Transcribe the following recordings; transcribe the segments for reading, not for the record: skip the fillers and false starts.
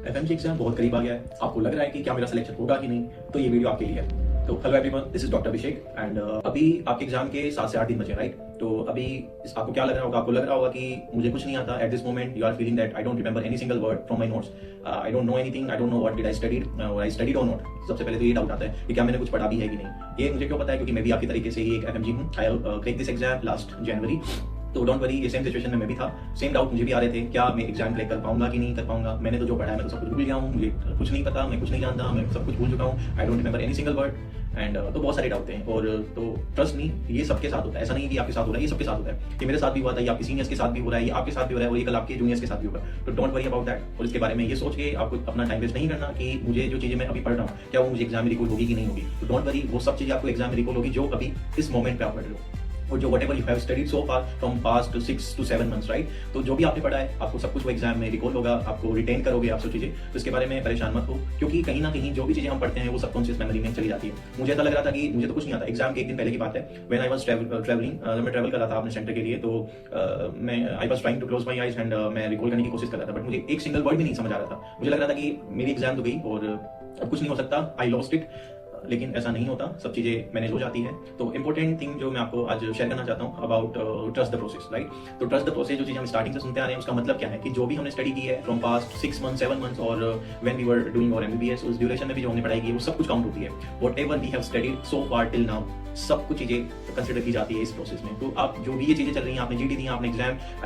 FMG exam बहुत करीब आ गया है, आपको लग रहा है कि क्या मेरा सिलेक्शन होगा कि नहीं, तो ये वीडियो आपके लिए है। तो hello everyone, this is doctor Abhishek and अभी आपके एग्जाम के 7 से 8 दिन बचे, राइट? तो अभी आपको क्या लग रहा होगा? आपको लग रहा होगा कि मुझे कुछ नहीं आता। At this moment you are feeling that I don't remember any single word from my notes, I don't know anything, I don't know what did I studied और नॉट। सबसे पहले तो ये डाउट आता है कि क्या मैंने कुछ पढ़ा भी है कि नहीं। ये मुझे क्यों पता है? क्योंकि मैं भी आपकी तरीके से ही एक एफएमजी हूँ। I have crack this exam last January, तो डोंट वरी, ये सेम सिचुएशन में मैं भी था। सेम डाउट मुझे भी आ रहे थे, क्या मैं एग्जाम क्लियर कर पाऊंगा कि नहीं कर पाऊंगा। मैंने तो जो पढ़ा है मैं तो सब कुछ भूल गया हूँ, मुझे कुछ नहीं पता, मैं कुछ नहीं जानता, मैं सब कुछ भूल चुका हूँ। आई don't remember any single word and तो बहुत सारे डाउट हैं। और तो ट्रस्ट मी, ये सबके साथ होता है, ऐसा नहीं कि आपके साथ हो रहा है, ये सबके साथ होता है। ये मेरे साथ भी हुआ था, ये आपके सीनियर्स के साथ भी हो रहा है, ये आपके साथ भी हो रहा है और ये कल आपके जूनियर्स के साथ भी होगा। तो डोंट वरी अबाउट दैट। और इसके बारे में ये सोच के आपको अपना टाइम वेस्ट नहीं करना कि मुझे जो चीजें मैं अभी पढ़ रहा हूँ क्या वो मुझे एग्जाम में रिकॉल होगी कि नहीं होगी। तो डोंट वरी, वो सब चीजें आपको एग्जाम में रिकॉल होगी जो अभी इस मोमेंट पे आप पढ़ रहे हो। और जो whatever you have studied so far from past 6 to 7 months, right? तो जो भी आपने पढ़ा है आपको सब कुछ वो एग्जाम में रिकॉल होगा, आपको रिटेन करोगे आप सब चीजें। तो इसके बारे में परेशान मत हो, क्योंकि कहीं ना कहीं जो भी चीजें हम पढ़ते हैं वो सबकॉन्शियस मेमोरी में चली जाती है। मुझे ऐसा लग रहा था कि मुझे तो कुछ नहीं आता। एग्जाम के एक दिन पहले की बात है, व्हेन आई वाज ट्रैवलिंग, मैं ट्रैवल कर रहा था अपने सेंटर के लिए, तो मैं I was trying to close my eyes and मैं रिकॉल करने की कोशिश कर रहा था, बट मुझे एक सिंगल वर्ड भी नहीं समझ आ रहा था। मुझे लग रहा था कि मेरी एग्जाम तो गई और अब कुछ नहीं हो सकता, आई लॉस्ट इट। लेकिन ऐसा नहीं होता, सब चीजें मैनेज हो जाती है। तो इंपॉर्टेंट थिंग जो मैं आपको आज शेयर करना चाहता हूँ about trust the process, right? तो ट्रस्ट द प्रोसेस जो चीज हम स्टार्टिंग से सुनते आ रहे हैं, उसका मतलब क्या है कि जो भी हमने स्टडी की है फ्रॉम पास्ट 6 मंथ्स 7 मंथ्स और when we were doing our MBBS, उस ड्यूरेशन में भी जो हमने पढ़ाई की है वो सब कुछ काउंट होती है। Whatever we have studied so far till now, सब कुछ चीजें कंसिडर की जाती है इस प्रोसेस में। तो आप जो भी ये चीजें चल रही हैं, आपने जीडी दी, आपने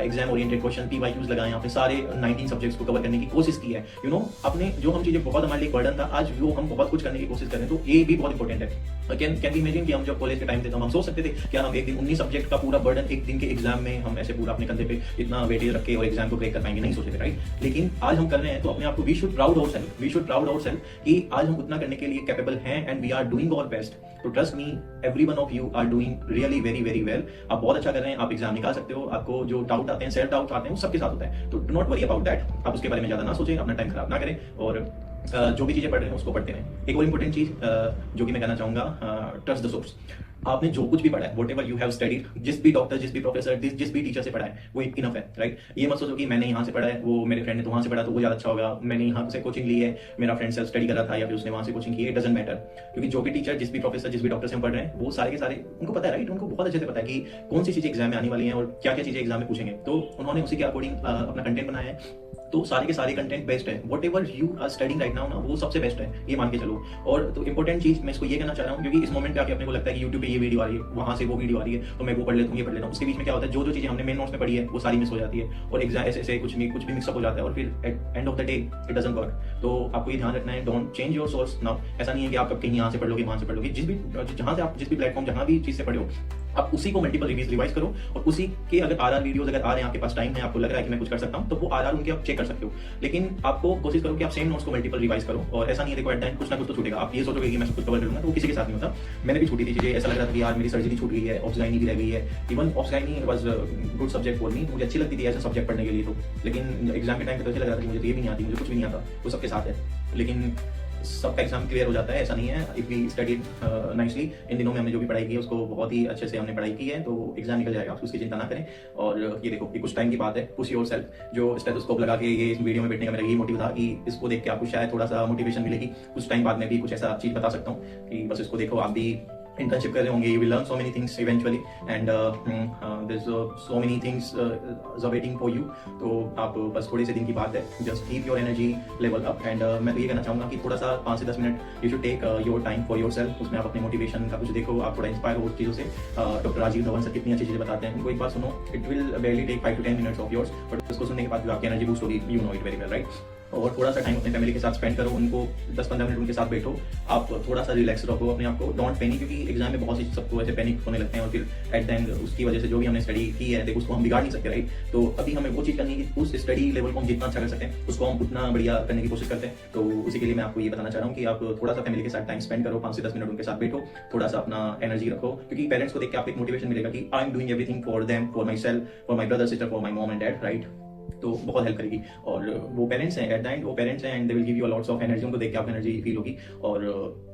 एग्जाम ओरिएंटेड क्वेश्चन पीवाईक्यूज लगाए, आपने सारे 19 सब्जेक्ट्स को कवर करने की कोशिश की है, यू नो, आपने जो हम चीजें बहुत हमारे लिए बर्डन था, आज वो हम बहुत कुछ करने की कोशिश कर रहे हैं। तो ये भी बहुत इंपॉर्टेंट है। कैन बी इमेजिन कि हम जब कॉलेज के टाइम थे तो हम सोच सकते थे क्या हम एक दिन 19 सब्जेक्ट का पूरा बर्डन एक दिन के एग्जाम में हम ऐसे पूरा अपने कंधे पे इतना वेटेज रख के और एग्जाम को क्रैक कर पाएंगे? नहीं सोचे थे, राइट? लेकिन आज हम कर रहे हैं तो अपने आप को वी शुड प्राउड आवरसेल्फ कि आज हम उतना करने के लिए कैपेबल हैं and we are doing our best. तो trust me, every one of you are doing really very very well. आप बहुत अच्छा कर रहे हैं, आप एग्जाम निकाल सकते हो। आपको जो डाउट आते हैं, सेल्फ डाउट आते हैं, वो सबके साथ होता है। तो do not worry about that, आप उसके बारे में ज्यादा ना सोचें, अपना टाइम खराब ना करें और जो भी चीजें पढ़ रहे हैं उसको पढ़ते रहें। एक और इंपॉर्टेंट चीज जो कि मैं कहना चाहूंगा, ट्रस्ट द सोर्स। आपने जो कुछ भी पढ़ा है, व्हाटएवर यू हैव स्टडीड, जिस भी डॉक्टर, जिस भी प्रोफेसर, जिस भी टीचर से पढ़ा है वो इनफ है, राइट? ये मत सोचो कि मैंने यहाँ से पढ़ा है, वो मेरे फ्रेंड ने तो वहां से पढ़ा तो वो ज्यादा अच्छा होगा, मैंने यहाँ से कोचिंग ली है, मेरा फ्रेंड सेल्फ स्टडी कर रहा था या फिर उसने वहां से कोचिंग की है, इट डजंट मैटर। क्योंकि जो भी टीचर, जिस भी प्रोफेसर, जिस भी डॉक्टर से हम पढ़ रहे हैं वो सारे के सारे उनको पता है, राइट? उनको बहुत अच्छे से पता है कि कौन सी चीजें एग्जाम में आने वाली हैं और क्या क्या चीजें एग्जाम में पूछेंगे। तो उन्होंने उसी के अकॉर्डिंग अपना कंटेंट बनाया है। तो सारे के सारे कंटेंट बेस्ट है, whatever you are studying right now ना, वो सबसे बेस्ट है, ये मान के चलो। और तो इंपॉर्टेंट चीज मैं इसको ये कहना चाह रहा हूँ, क्योंकि इस मोमेंट पे आके अपने को लगता है कि यूट्यूब पे ये वीडियो आ रही है, वहां से वो वीडियो आ रही है, तो मैं वो पढ़ लेता हूँ, ये पढ़ लेता हूँ। उसके बीच में क्या होता है, जो चीजें हमने मेन नोट्स में पढ़ी है वो सारी मिस हो जाती है और एग्जाम ऐसे कुछ भी मिक्सअप हो जाता है और फिर at end of the day it doesn't work. तो आपको ये ध्यान रखना है, don't change your source now. ऐसा नहीं है कि आप कहीं यहाँ से पढ़ लोगे, वहां से पढ़ लोगे, जहां से आप जिस भी प्लेटफॉर्म, जहां भी चीज से पढ़े हो, आप उसी को मल्टीपल रिवाइज करो और उसी के अगर आरआर वीडियोस अगर आ रहे हैं, आपके पास टाइम है, आपको लग रहा है कि मैं कुछ कर सकता हूं, तो वो आरआर उनके आप चेक कर सकते हो। लेकिन आपको कोशिश करो कि आप सेम नोट्स को मल्टीपल रिवाइज करो। और ऐसा नहीं है, देखो एट द एंड कुछ ना कुछ तो छूटेगा। आप ये सोचोगे कि मैं सब कुछ कवर करूंगा, तो वो किसी के साथ नहीं होता। मैंने भी छूटी थी चीजें, ऐसा लग रहा था कि यार मेरी सर्जरी छूट गई है, ऑब्सगाइनी भी रह गई है। Even obsgynae was good subject for me, मुझे अच्छी लगती थी ऐसा सब्जेक्ट पढ़ने के लिए। तो लेकिन एग्जाम के टाइम पे तो ऐसा लग रहा था कि मुझे तो ये भी नहीं आती, मुझे कुछ भी नहीं आता। वो सबके साथ है, लेकिन सबका एग्जाम क्लियर हो जाता है, ऐसा नहीं है। इफ वी स्टडीड नाइसली, इन दिनों में हमने जो भी पढ़ाई की है उसको बहुत ही अच्छे से हमने पढ़ाई की है, तो एग्जाम निकल जाएगा, आप उसकी चिंता ना करें। और ये देखो, ये कुछ टाइम की बात है, पुश योरसेल्फ। जो स्टेथोस्कोप लगा के ये इस वीडियो में बैठने का मेरा यही मोटिव था कि इसको देख के आपको शायद थोड़ा सा मोटिवेशन मिलेगी। कुछ टाइम बाद में भी कुछ ऐसा चीज बता सकता हूँ कि बस इसको देखो, आप भी इंटर्नशिप कर रहे होंगे, you will learn so many things eventually and there's so many things are waiting for you। तो आप बस थोड़े से दिन की बात है, just keep your energy level up and मैं तो ये कहना चाहूँगा कि थोड़ा सा 5 से 10 minute you should take your time for yourself। उसमें आप अपने मोटिवेशन का कुछ देखो, आप थोड़ा इंस्पायर हो चीज़ों से। डॉक्टर राजीव धवन सर कितनी अच्छी चीज़ें बताते हैं, उनको एक बार सुनो, it will barely take 5 to 10 minutes of yours, but उसको सुनने के बाद जो आपकी एनर्जी बूस्ट होगी, you know it very well, right? और थोड़ा सा टाइम अपने फैमिली के साथ स्पेंड करो, उनको 10-15 मिनट उनके साथ बैठो, आप थोड़ा सा रिलैक्स रखो अपने आप को, डोंट पैनिक। क्योंकि एग्जाम में बहुत सी सबको ऐसे पैनिक होने लगते हैं और फिर एट द एंड उसकी वजह से जो भी हमने स्टडी की है देखो उसको हम बिगाड़ नहीं सकते, राइट? तो अभी हमें वो चीज़ करनी है कि उस स्टडी लेवल को हम जितना अच्छा कर सकते हैं उसको हम उतना बढ़िया करने की कोशिश करते हैं। तो उसी के लिए मैं आपको ये बताना चाह रहा हूँ कि आप थोड़ा सा फैमिली के साथ टाइम स्पेंड करो, 5 से 10 मिनट उनके साथ बैठो, थोड़ा सा अपना एनर्जी रखो। क्योंकि पेरेंट्स को देख के आपको एक मोटिवेशन मिलेगा कि I am doing everything for them, for my self, for my brother sister, for my mom and dad, right? तो बहुत हेल्प करेगी। और वो पेरेंट्स हैं, एट द एंड वो पेरेंट्स हैं and they will give you lots of energy. उनको देख के आपको एनर्जी फील होगी। और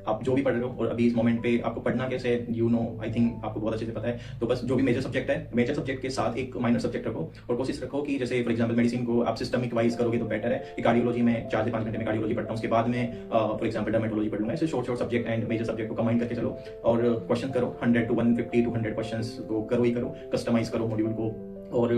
आप जो भी पढ़ रहे हो और अभी इस मोमेंट पे आपको पढ़ना कैसे है, यू नो, आई थिंक आपको बहुत अच्छे से पता है। तो बस जो भी मेजर सब्जेक्ट है, मेजर सब्जेक्ट के साथ एक माइनर सब्जेक्ट रखो और कोशिश रखो कि जैसे फॉर एग्जाम्पल मेडिसिन को आप सिस्टमिक वाइज करोगे तो बेटर है कि कार्डियोलॉजी में 4 से 5 घंटे में कार्डियोलॉजी पढ़ता हूँ, उसके बाद में फॉर एग्जाम्पल डर्मेटोलॉजी पढ़ लूंगा। ऐसे short subject and major subject को कंबाइन करके चलो और क्वेश्चन करो 100 to 150 to 100 क्वेश्चंस को करो ही करो, कस्टमाइज करो मॉड्यूल को। और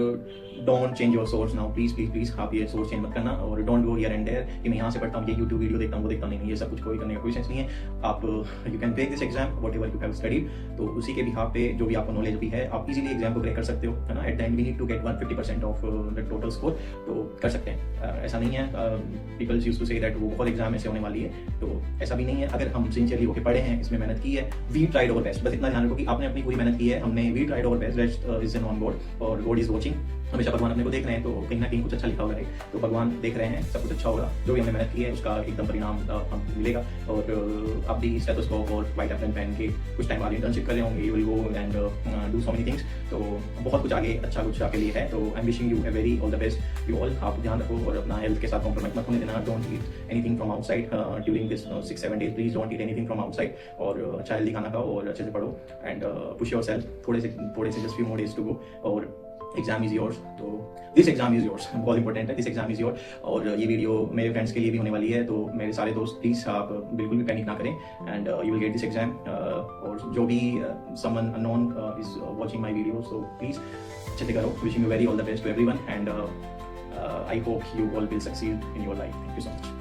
don't change your source now, please please please आप ये सोर्स चेंज मत करना। और don't go here and there कि मैं यहाँ से पढ़ता हूँ, ये यूट्यूब वीडियो देखता हूँ, वो देखता हूँ, नहीं, ये सब कुछ कोई करने का कोई सेंस नहीं है। आप you can break this exam whatever you have studied, तो उसी के बिहाफ पे जो भी आपको नॉलेज भी है आप इजीली एग्जाम को ब्रेक कर सकते हो, है ना। At the end we need to get 150% of the total score, तो कर सकते हैं। ऐसा नहीं है, peoples used to say that वो बहुत एग्जाम ऐसे होने वाली है, तो ऐसा भी नहीं है। अगर हम सिंसियरली होकर पढ़े हैं, इसमें मेहनत की है, वी ट्राइड आवर बेस्ट, बस इतना ध्यान रखो कि आपने अपनी पूरी मेहनत की है, हमने we tried our best, rest is an on board और गॉड इज वॉचिंग। हमेशा भगवान अपने को देख रहे हैं, तो कहीं ना कहीं कुछ अच्छा लिखा होगा, तो भगवान देख रहे हैं, सब कुछ अच्छा होगा। जो भी हमने मेहनत की है उसका एकदम परिणाम हमको मिलेगा। और आप भी स्टेथोस्कोप और व्हाइट एप्रन पहन के कुछ टाइम बाद इंटर्नशिप कर रहे होंगे, you will go and do so many things, तो बहुत कुछ आगे अच्छा कुछ आपके लिए है। तो I am wishing U a very all the best you all. आप ध्यान रखो और अपना हेल्थ के साथ कॉम्प्रोमाइज मत होने देना। Don't eat anything from outside during this 6-7 days, please don't eat anything from outside. और अच्छा हेल्दी खाना खाओ और अच्छे से पढ़ो एंड पुश योर सेल्फ। थोड़े से just few more days to go और एग्जाम इज योर्स। तो दिस एग्जाम इज योर्स, बहुत इंपॉर्टेंट है, दिस एग्जाम इज योर। और ये वीडियो मेरे फ्रेंड्स के लिए भी होने वाली है, तो मेरे सारे दोस्त प्लीज आप बिल्कुल भी पैनिक ना करें and you will get this exam. और जो भी someone unknown is watching my video, so please अच्छे से करो। Wishing you very all the best to everyone and I hope you all will succeed in your life. Thank you so much.